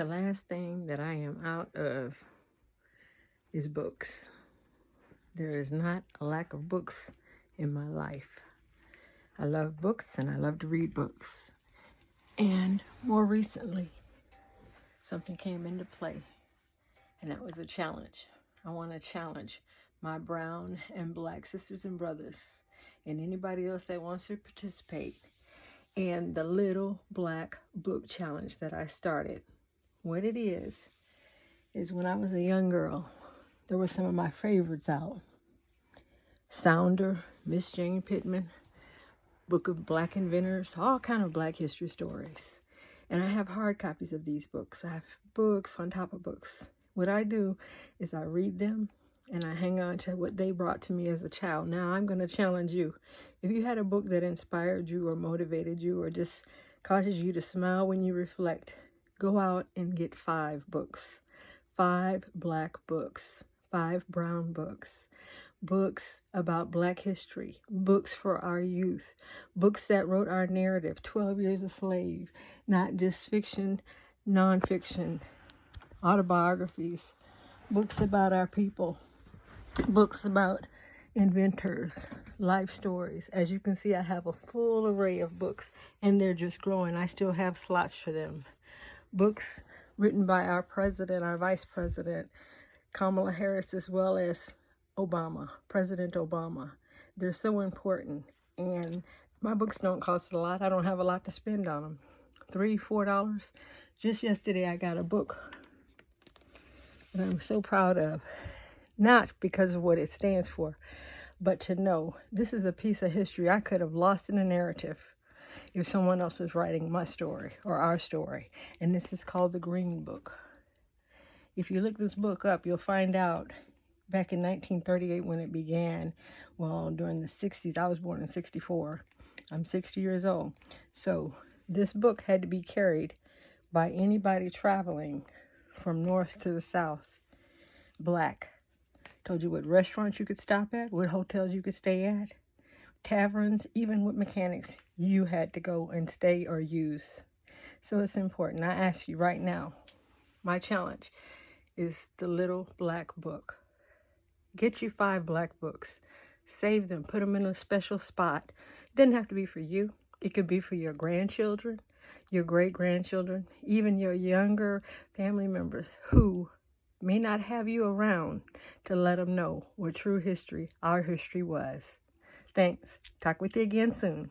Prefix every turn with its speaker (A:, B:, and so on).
A: The last thing that I am out of is books. There is not a lack of books in my life. I love books and I love to read books. And more recently, something came into play, and that was a challenge. I want to challenge my brown and black sisters and brothers and anybody else that wants to participate in the Little Black Book Challenge that I started. What it is when I was a young girl, there were some of my favorites out. Sounder, Miss Jane Pittman, Book of Black Inventors, all kind of black history stories. And I have hard copies of these books. I have books on top of books. What I do is I read them and I hang on to what they brought to me as a child. Now I'm going to challenge you. If you had a book that inspired you or motivated you or just causes you to smile when you reflect, go out and get 5 books. 5 black books, 5 brown books, books about black history, books for our youth, books that wrote our narrative, 12 Years a Slave, not just fiction, nonfiction, autobiographies, books about our people, books about inventors, life stories. As you can see, I have a full array of books, and they're just growing. I still have slots for them. Books written by our president, our vice president, Kamala Harris, as well as Obama, President Obama. They're so important, and my books don't cost a lot. I don't have a lot to spend on them. $3, $4. Just yesterday, I got a book that I'm so proud of, not because of what it stands for, but to know this is a piece of history I could have lost in a narrative if someone else is writing my story or our story. And this is called The Green Book. If you look this book up, you'll find out back in 1938 when it began, well, during the 60s. I was born in 64. I'm 60 years old. So this book had to be carried by anybody traveling from north to the south, black. Told you what restaurants you could stop at, what hotels you could stay at, taverns, even with mechanics you had to go and stay or use. So it's important. I ask you right now, my challenge is the Little Black Book. Get you 5 black books. Save them. Put them in a special spot. It doesn't have to be for you. It could be for your grandchildren, your great-grandchildren, even your younger family members who may not have you around to let them know what true history, our history was. Thanks. Talk with you again soon.